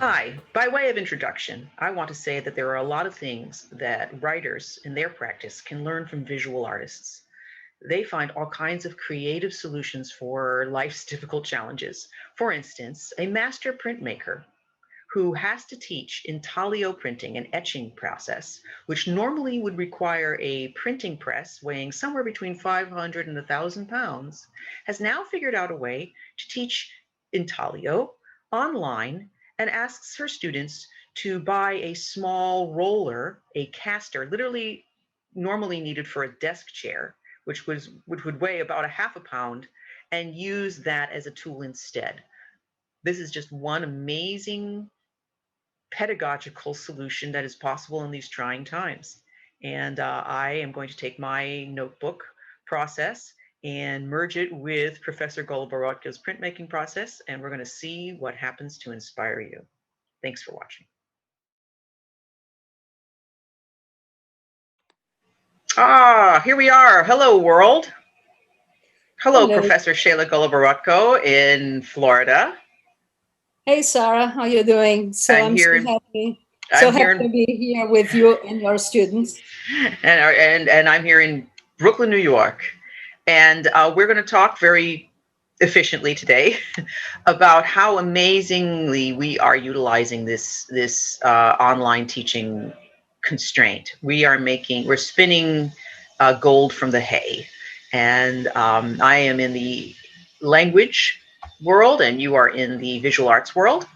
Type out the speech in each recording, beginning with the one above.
Hi, by way of introduction, I want to say that there are a lot of things that writers in their practice can learn from visual artists. They find all kinds of creative solutions for life's difficult challenges. For instance, a master printmaker who has to teach intaglio printing, an etching process, which normally would require a printing press weighing somewhere between 500 and 1,000 pounds, has now figured out a way to teach intaglio online and asks her students to buy a small roller, a caster, literally normally needed for a desk chair, which would weigh about a half a pound, and use that as a tool instead. This is just one amazing pedagogical solution that is possible in these trying times. And I am going to take my notebook process and merge it with Professor Goloborotko's printmaking process, and we're going to see what happens to inspire you. Thanks for watching. Here we are. Hello, world. Hello, Hello. Professor Sheila Goloborotko in Florida. Hey, Sarah, how you doing? So I'm I'm here in so I'm happy here to in be here with you and your students. and I'm here in Brooklyn, New York, and we're going to talk very efficiently today about how amazingly we are utilizing this online teaching constraint. We're spinning gold from the hay, and I am in the language world, and you are in the visual arts world,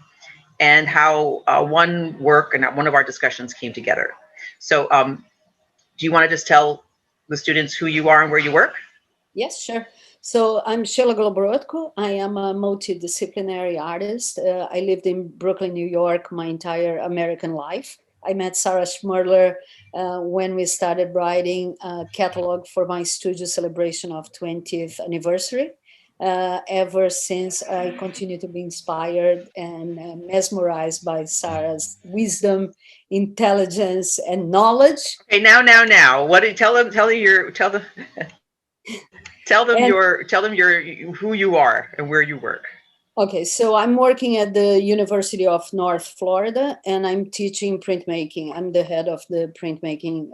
and how one work and one of our discussions came together. So, do you want to just tell the students who you are and where you work? Yes, sure. So I'm Sheila Goloborotko. I am a multidisciplinary artist. I lived in Brooklyn, New York, my entire American life. I met Sarah Schmerler when we started writing a catalog for my studio celebration of 20th anniversary. Ever since, I continue to be inspired and mesmerized by Sarah's wisdom, intelligence, and knowledge. Okay, now. What do you tell them? And Tell them your who you are and where you work. okay, so I'm working at the University of North Florida and I'm teaching printmaking. I'm the head of the printmaking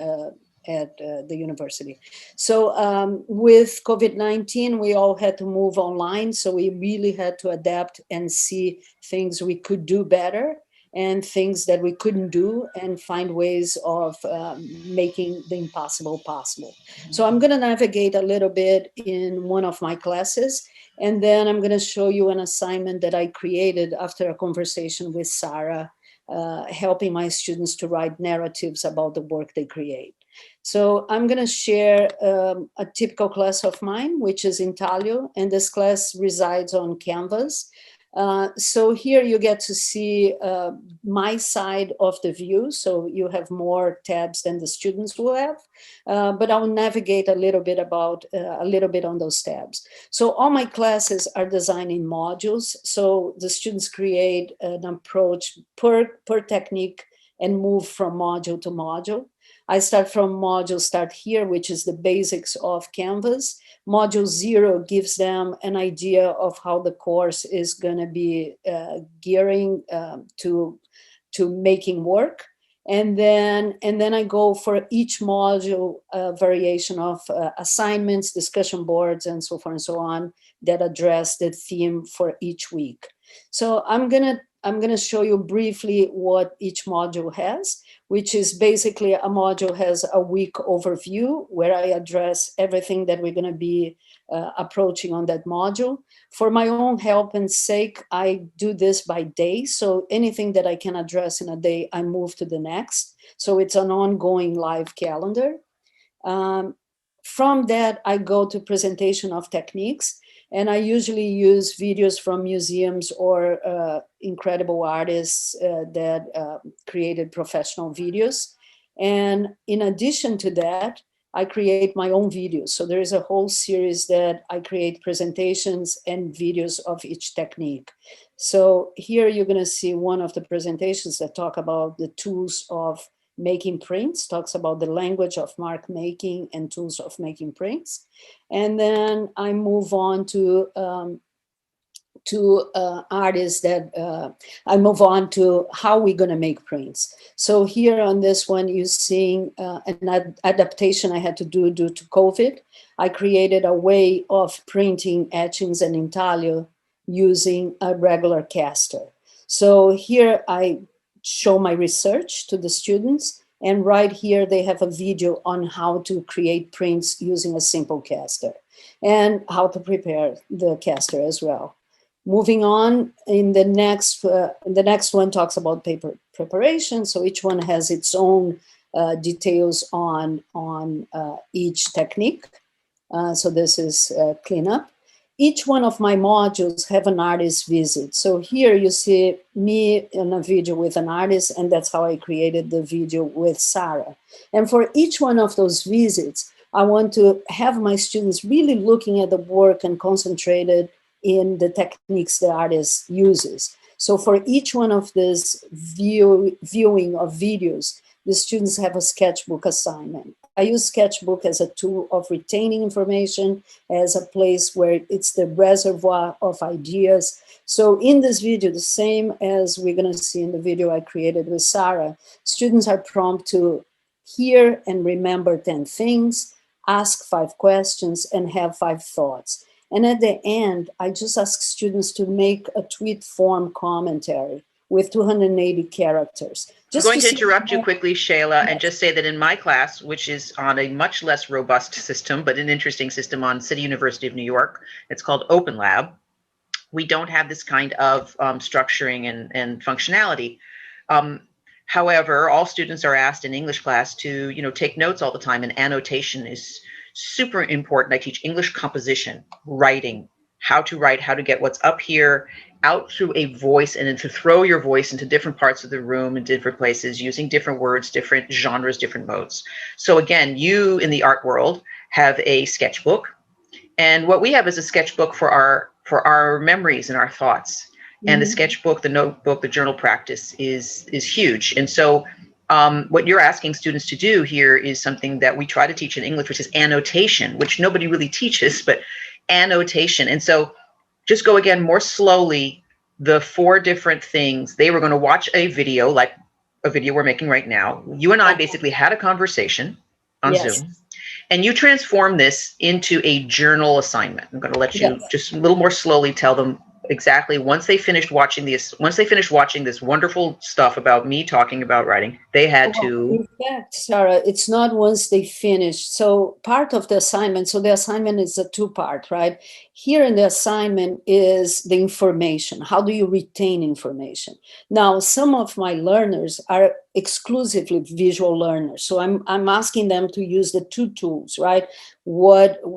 at the university. So, with COVID 19, we all had to move online. So, we really had to adapt and see things we could do better and things that we couldn't do and find ways of making the impossible possible. So, I'm going to navigate a little bit in one of my classes and then I'm going to show you an assignment that I created after a conversation with Sarah, helping my students to write narratives about the work they create. So I'm going to share a typical class of mine, which is Intaglio, and this class resides on Canvas. So here you get to see my side of the view. So you have more tabs than the students will have, but I'll navigate a little bit on those tabs. So all my classes are designed in modules. So the students create an approach per technique and move from module to module. I start from module start here, which is the basics of Canvas. Module 0 gives them an idea of how the course is going to be gearing to making work. And then I go for each module variation of assignments, discussion boards, and so forth and so on that address the theme for each week. So I'm gonna show you briefly what each module has, which is basically a module has a week overview where I address everything that we're going to be approaching on that module. For my own help and sake, I do this by day. So anything that I can address in a day, I move to the next. So it's an ongoing live calendar. Um, from that, I go to presentation of techniques, and I usually use videos from museums or incredible artists that created professional videos. And in addition to that, I create my own videos. So there is a whole series that I create presentations and videos of each technique. So here you're going to see one of the presentations that talk about the tools of making prints, talks about the language of mark making and tools of making prints. And then I move on to to artists that I move on to how we're going to make prints. So here on this one, you're seeing an adaptation I had to do due to COVID. I created a way of printing etchings and intaglio using a regular caster. So here I show my research to the students, and right here they have a video on how to create prints using a simple caster and how to prepare the caster as well. Moving on, in the next one talks about paper preparation. So each one has its own details on each technique. So this is cleanup. Each one of my modules have an artist visit. So here you see me in a video with an artist, and that's how I created the video with Sarah. And for each one of those visits, I want to have my students really looking at the work and concentrated in the techniques the artist uses. So for each one of these viewing of videos, the students have a sketchbook assignment. I use sketchbook as a tool of retaining information, as a place where it's the reservoir of ideas. So in this video, the same as we're going to see in the video I created with Sarah, students are prompted to hear and remember 10 things, ask 5 questions, and have 5 thoughts. And at the end, I just ask students to make a tweet form commentary with 280 characters. I'm going to interrupt you quickly, Sheila, and just say that in my class, which is on a much less robust system, but an interesting system on City University of New York, it's called Open Lab. We don't have this kind of structuring and functionality. However, all students are asked in English class to, take notes all the time, and annotation is super important. I teach English composition, writing, how to write, how to get what's up here out through a voice, and then to throw your voice into different parts of the room and different places using different words, different genres, different modes. So again, you in the art world have a sketchbook, and what we have is a sketchbook for our memories and our thoughts. And the sketchbook, the notebook, the journal practice is huge. And so what you're asking students to do here is something that we try to teach in English, which is annotation, which nobody really teaches, but annotation. And so just go again more slowly, the 4 different things. They were going to watch a video, like a video we're making right now. You and I basically had a conversation on Zoom, and you transform this into a journal assignment. I'm going to let you just a little more slowly tell them exactly once they finished watching this wonderful stuff about me talking about writing, they had to. In fact, Sarah, it's not once they finish. So part of the assignment, so the assignment is a 2-part, right? Here in the assignment is the information. How do you retain information? Now, some of my learners are exclusively visual learners. So I'm asking them to use the 2 tools, right?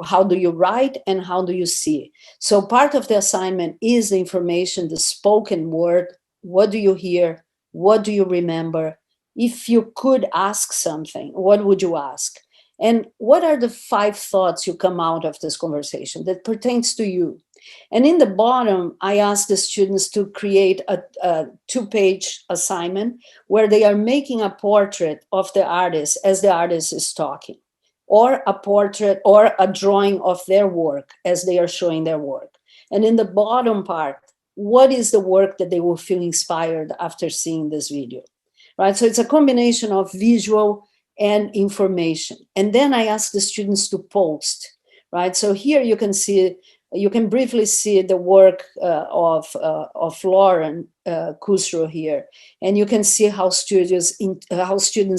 How do you write and how do you see? So part of the assignment is the information, the spoken word. What do you hear? What do you remember? If you could ask something, what would you ask? And what are the 5 thoughts you come out of this conversation that pertains to you? And in the bottom, I ask the students to create a 2-page assignment where they are making a portrait of the artist as the artist is talking, or a portrait or a drawing of their work as they are showing their work. And in the bottom part, what is the work that they will feel inspired after seeing this video, right? So it's a combination of visual and information. And then I ask the students to post, right? So here you can briefly see the work of Lauren Kusro here, and you can see how students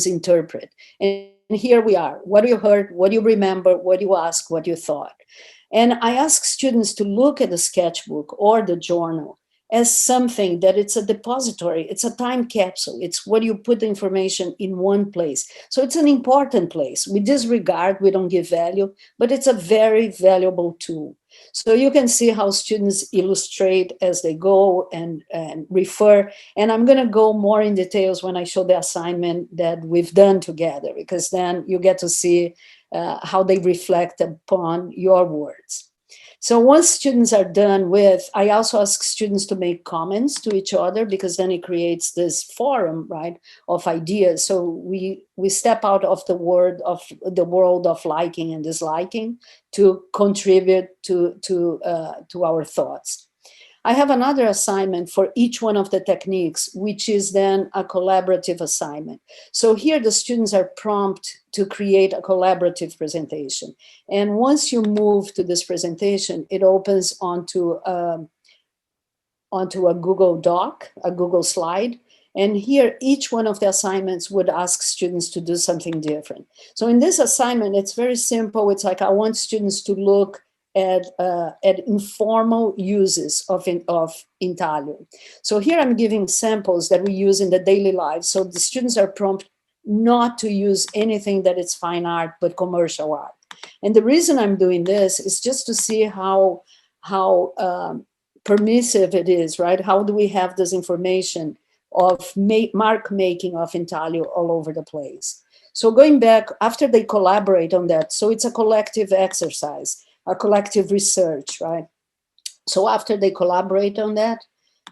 interpret. And here we are. What you heard, what you remember, what you ask, what you thought. And I ask students to look at the sketchbook or the journal as something that it's a depository, it's a time capsule. It's what you put the information in one place. So it's an important place. We disregard, we don't give value, but it's a very valuable tool. So you can see how students illustrate as they go and refer. And I'm going to go more in details when I show the assignment that we've done together, because then you get to see how they reflect upon your words. So once students are done with, I also ask students to make comments to each other, because then it creates this forum, right, of ideas. So we step out of the world of liking and disliking to contribute to our thoughts. I have another assignment for each one of the techniques, which is then a collaborative assignment. So here the students are prompted to create a collaborative presentation. And once you move to this presentation, it opens onto a Google Doc, a Google slide. And here, each one of the assignments would ask students to do something different. So in this assignment, it's very simple. It's like I want students to look at informal uses of Intaglio. So here I'm giving samples that we use in the daily life. So the students are prompted not to use anything that is fine art, but commercial art. And the reason I'm doing this is just to see how permissive it is, right? How do we have this information of mark making of Intaglio all over the place? So going back, after they collaborate on that, so it's a collective exercise, a collective research, right? So after they collaborate on that,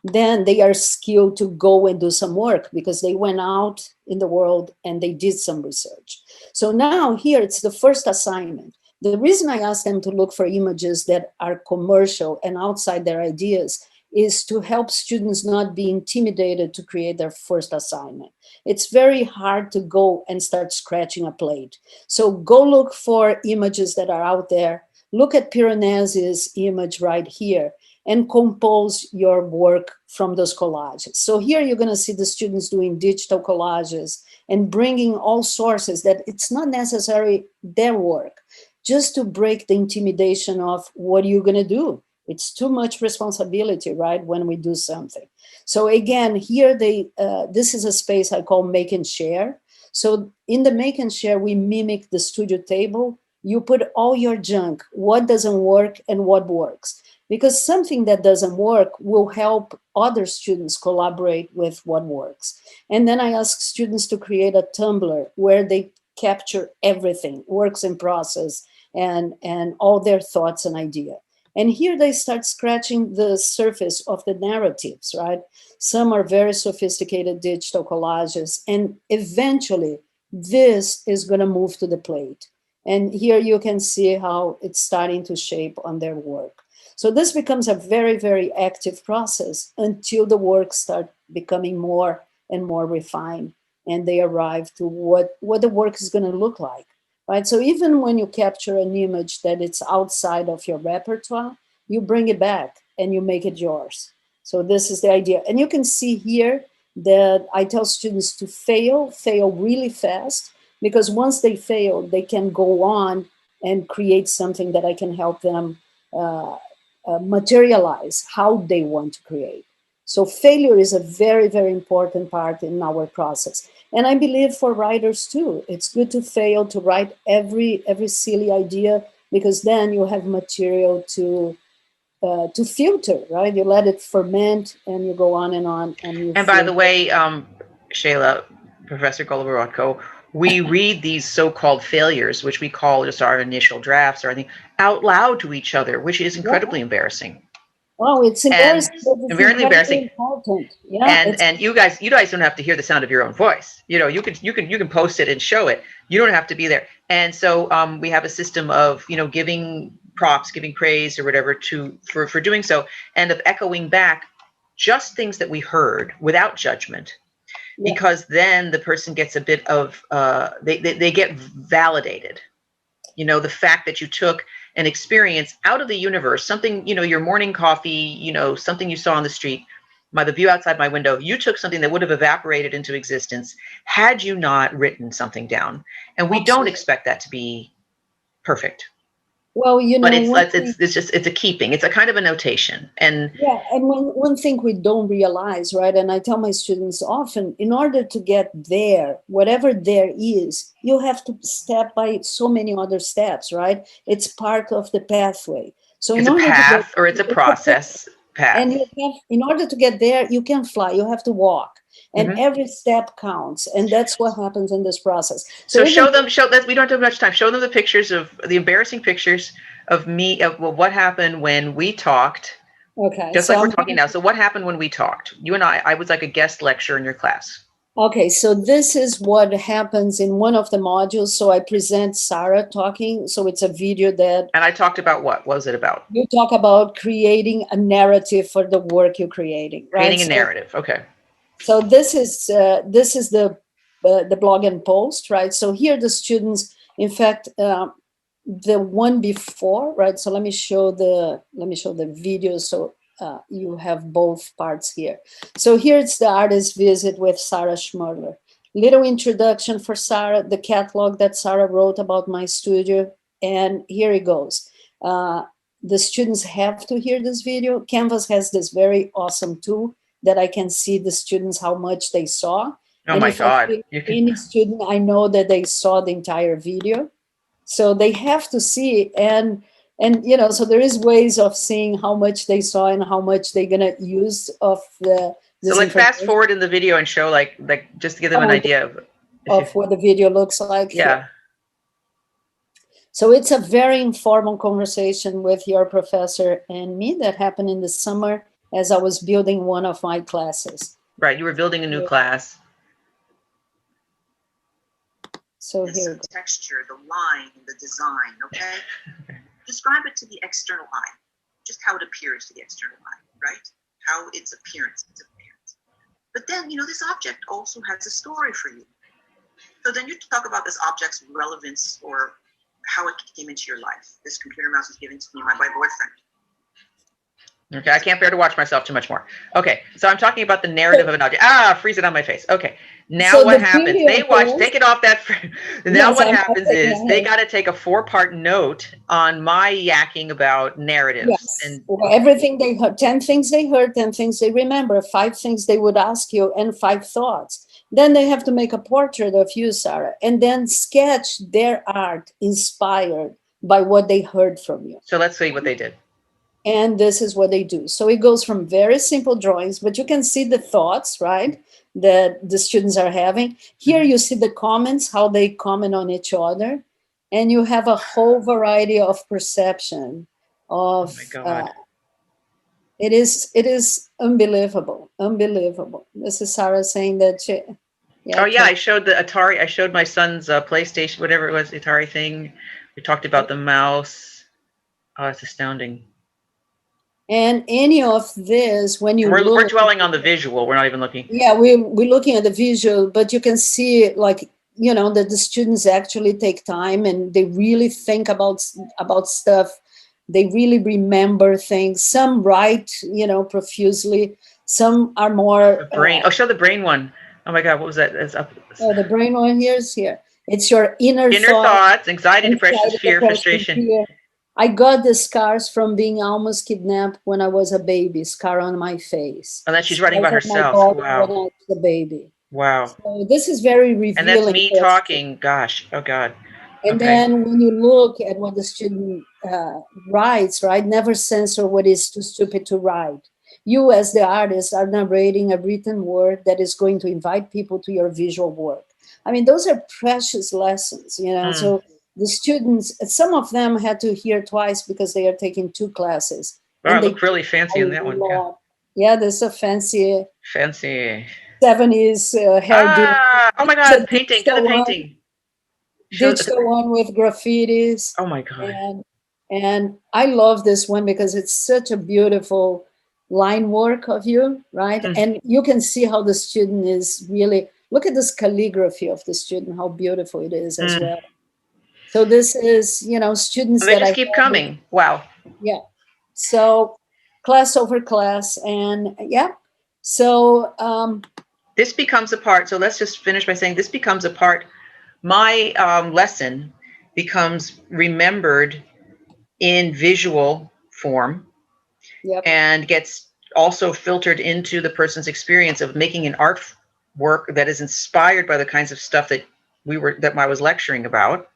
then they are skilled to go and do some work because they went out in the world and they did some research. So now here it's the first assignment. The reason I ask them to look for images that are commercial and outside their ideas is to help students not be intimidated to create their first assignment. It's very hard to go and start scratching a plate. So go look for images that are out there. Look at Piranesi's image right here and compose your work from those collages. So here you're going to see the students doing digital collages and bringing all sources that it's not necessarily their work, just to break the intimidation of what are you going to do? It's too much responsibility, right, when we do something. So again, here this is a space I call make and share. So in the make and share, we mimic the studio table. You put all your junk, what doesn't work and what works. Because something that doesn't work will help other students collaborate with what works. And then I ask students to create a Tumblr where they capture everything, works in process, and all their thoughts and ideas. And here they start scratching the surface of the narratives, right? Some are very sophisticated digital collages, and eventually this is going to move to the plate. And here you can see how it's starting to shape on their work. So this becomes a very, very active process until the work starts becoming more and more refined, and they arrive to what the work is going to look like. Right? So even when you capture an image that it's outside of your repertoire, you bring it back and you make it yours. So this is the idea. And you can see here that I tell students to fail really fast, because once they fail, they can go on and create something that I can help them materialize how they want to create. So failure is a very, very important part in our process. And I believe for writers too, it's good to fail, to write every silly idea, because then you have material to filter, right? You let it ferment and you go on. And by the way, Sheila, Professor Goloborotko, we read these so-called failures, which we call just our initial drafts or anything, out loud to each other, which is incredibly embarrassing. Oh, it's embarrassing. And very embarrassing. Important. Yeah, and you guys don't have to hear the sound of your own voice. You know, you can post it and show it. You don't have to be there. And so we have a system of giving props, giving praise or whatever for doing so, and of echoing back just things that we heard without judgment. Yeah. Because then the person gets a bit of they get validated. The fact that you took an experience out of the universe, something, your morning coffee, something you saw on the street, the view outside my window, you took something that would have evaporated into existence had you not written something down. And we don't expect that to be perfect. Well, but it's a keeping. It's a kind of a notation. And yeah, and one thing we don't realize, right? And I tell my students often, in order to get there, whatever there is, you have to step by so many other steps, right? It's part of the pathway. So it's a path, or it's a process path. And in order to get there, you can't fly. You have to walk. And every step counts, and that's what happens in this process. So show them. We don't have much time. Show them the pictures of the embarrassing pictures of me of what happened when we talked. Okay. Just like we're talking now. So what happened when we talked? You and I was like a guest lecturer in your class. Okay, so this is what happens in one of the modules. So I present Sarah talking. So it's a video that And I talked about what was it about? you talk about creating a narrative for the work you're creating, right? Creating a narrative. Okay. So this is the blog and post, right? So here the students, in fact, the one before, right? So let me show the video so you have both parts here. So here it's the artist visit with Sarah Schmerler. Little introduction for Sarah, the catalog that Sarah wrote about my studio, and here it goes. The students have to hear this video. Canvas has this very awesome tool that I can see the students how much they saw. Oh And my if I God. see any student, I know that they saw the entire video. So they have to see it. And you know, so there is ways of seeing how much they saw and how much they're gonna use of the So let's fast forward in the video and show like just to give them an idea of what the video looks like. Yeah. Here. So it's a very informal conversation with your professor and me that happened in the summer as I was building one of my classes. Right, you were building a new class. So here the texture, the line, the design, okay? Describe it to the external eye, just how it appears to the external eye, right? How its appearance. But then, you know, this object also has a story for you. So then you talk about this object's relevance or how it came into your life. This computer mouse was given to me by my boyfriend. Okay, I can't bear to watch myself too much more. Okay, so I'm talking about the narrative of an object. Freeze it on my face. Okay, now so what happens? They watch, take it off that. Now what happens is they got to take a 4-part note on my yakking about narratives. Yes. And everything they heard, 10 things they heard, 10 things they remember, 5 things they would ask you, and 5 thoughts. Then they have to make a portrait of you, Sarah, and then sketch their art inspired by what they heard from you. So let's see what they did. And this is what they do. So it goes from very simple drawings, but you can see the thoughts, right, that the students are having. Here you see the comments, how they comment on each other. And you have a whole variety of perception of, oh my God. It is unbelievable, unbelievable. This is Sarah saying that she, yeah, I showed the Atari, I showed my son's PlayStation, whatever it was, Atari thing. We talked about the mouse. Oh, it's astounding. And any of this, when you we're dwelling on the visual, we're not even looking. Yeah, we're looking at the visual, but you can see, like, you know, that the students actually take time and they really think about stuff. They really remember things. Some write, you know, profusely. Some are more the brain. Show the brain one. Oh my God, what was that? It's up. Oh, the brain one here's here. It's your inner thoughts, anxiety, depression, fear, frustration. Fear. I got the scars from being almost kidnapped when I was a baby, scar on my face. And then she's writing about herself. Wow. When I was a baby. Wow. So this is very revealing. And that's me talking. Gosh. Oh, God. And then when you look at what the student writes, right, never censor what is too stupid to write. You as the artist are narrating a written word that is going to invite people to your visual work. I mean, those are precious lessons, you know. So the students, some of them had to hear twice because they are taking 2 classes. Wow, and they look really fancy in that one. Yeah, there's a fancy 70s hairdo. Oh my God, painting, do the painting. Digital one with graffitis. Oh my God. And I love this one because it's such a beautiful line work of you, right? And you can see how the student is really, look at this calligraphy of the student, how beautiful it is as well. So this is, you know, students that just keep coming. Wow. Yeah. So class over class, and yeah. So this becomes a part. So let's just finish by saying this becomes a part. My lesson becomes remembered in visual form, and gets also filtered into the person's experience of making an art work that is inspired by the kinds of stuff that I was lecturing about.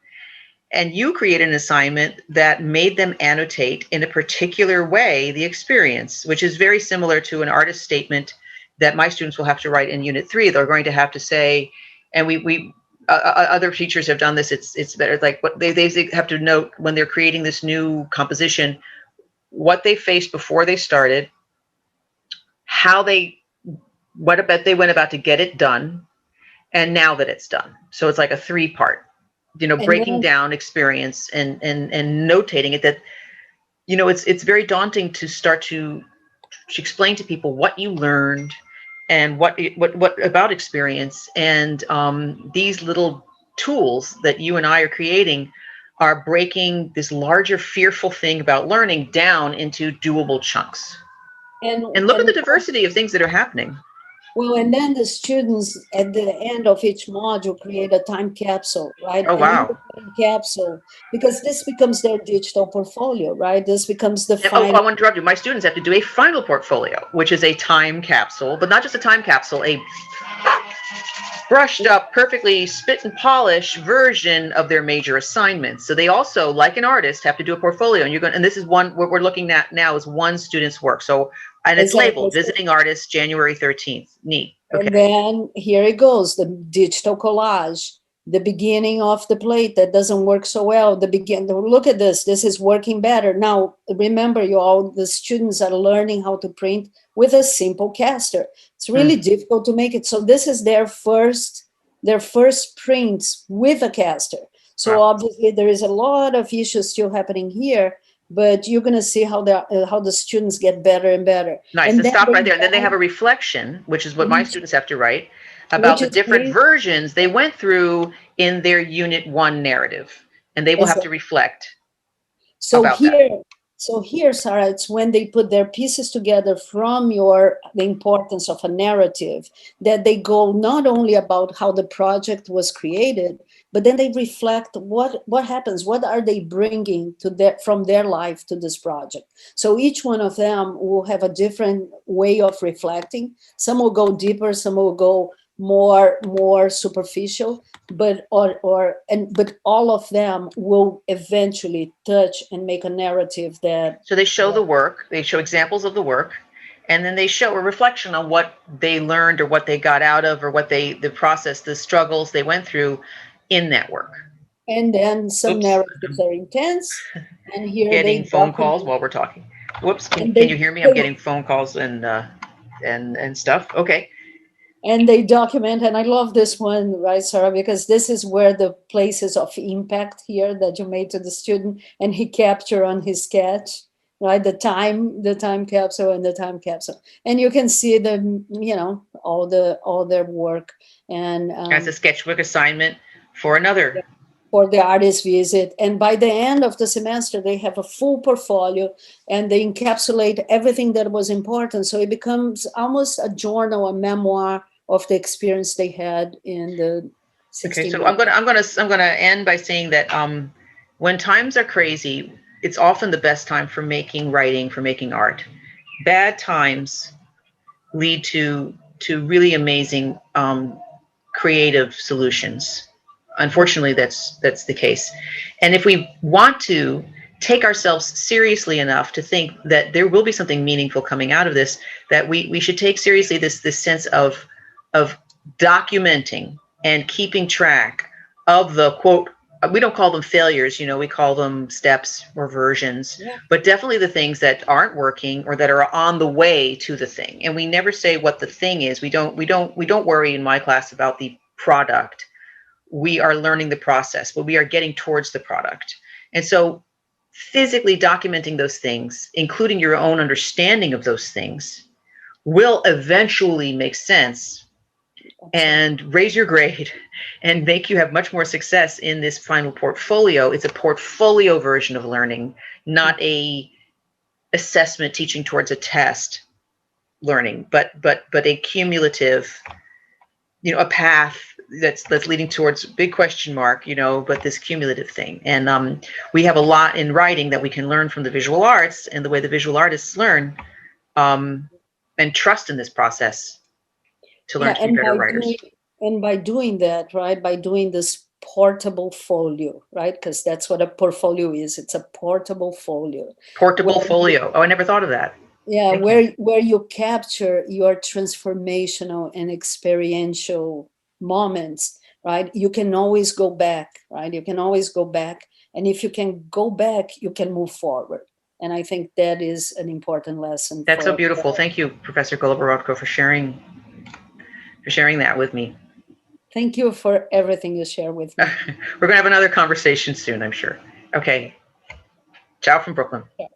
And you create an assignment that made them annotate in a particular way the experience, which is very similar to an artist statement that my students will have to write in Unit 3. They're going to have to say, and we other teachers have done this. It's better, like what they have to note when they're creating this new composition, what they faced before they started, what they went about to get it done, and now that it's done. So it's like a 3-part, breaking then, down experience and notating it, that, it's very daunting to start to explain to people what you learned and what about experience. And these little tools that you and I are creating are breaking this larger fearful thing about learning down into doable chunks. And look at the diversity of things that are happening. Well, and then the students at the end of each module create a time capsule, right? Oh, wow. And in the time capsule, because this becomes their digital portfolio, right? This becomes the final. Oh, I want to interrupt you. My students have to do a final portfolio, which is a time capsule, but not just a time capsule, a brushed up, perfectly spit and polish version of their major assignments. So they also, like an artist, have to do a portfolio. And this is one, what we're looking at now is one student's work. So, and it's labeled Visiting Artist, January 13th. Neat. Okay. And then here it goes, the digital collage, the beginning of the plate that doesn't work so well. Look at this. This is working better. Now, remember, the students are learning how to print with a simple caster. It's really difficult to make it. So this is their first prints with a caster. So obviously there is a lot of issues still happening here, but you're going to see how the students get better and better. Nice. And stop right there. And then they have a reflection, which is what my students have to write, about the different versions they went through in their Unit 1 narrative. And they will have to reflect about that. So here, Sarah, it's when they put their pieces together from the importance of a narrative, that they go not only about how the project was created, but then they reflect what happens, what are they bringing from their life to this project. So each one of them will have a different way of reflecting. Some will go deeper, some will go more superficial, but all of them will eventually touch and make a narrative that. So they show the work, they show examples of the work, and then they show a reflection on what they learned or what they got out of, or what the process, the struggles they went through in that work. And then some narratives are intense, and here getting phone calls while we're talking. Whoops, can you hear me? I'm getting phone calls and stuff. Okay. And they document, and I love this one, right, Sarah, because this is where the places of impact here that you made to the student, and he captured on his sketch, right, the time capsule and the time capsule, and you can see all their work. And as a sketchbook assignment for another. For the artist visit. And by the end of the semester, they have a full portfolio and they encapsulate everything that was important. So it becomes almost a journal, a memoir of the experience they had in the 16 months. I'm gonna end by saying that when times are crazy, it's often the best time for writing, for making art. Bad times lead to really amazing creative solutions. Unfortunately, that's the case. And if we want to take ourselves seriously enough to think that there will be something meaningful coming out of this, that we should take seriously this sense of documenting and keeping track of the, quote, we don't call them failures, we call them steps or versions, but definitely the things that aren't working or that are on the way to the thing. And we never say what the thing is. We don't worry in my class about the product. We are learning the process, but we are getting towards the product. And so physically documenting those things, including your own understanding of those things, will eventually make sense and raise your grade and make you have much more success in this final portfolio. It's a portfolio version of learning, not a assessment teaching towards a test learning, but a cumulative, a path that's leading towards big question mark, but this cumulative thing. And we have a lot in writing that we can learn from the visual arts and the way the visual artists learn, and trust in this process to learn to be better writers. And by doing that, right, by doing this portable folio, right, because that's what a portfolio is. It's a portable folio. Folio. Oh, I never thought of that. Yeah, where you capture your transformational and experiential moments, right? You can always go back, right? You can always go back. And if you can go back, you can move forward. And I think that is an important lesson. That's so beautiful. Thank you, Professor Goloborotko, for sharing that with me. Thank you for everything you share with me. We're going to have another conversation soon, I'm sure. Okay. Ciao from Brooklyn. Yeah.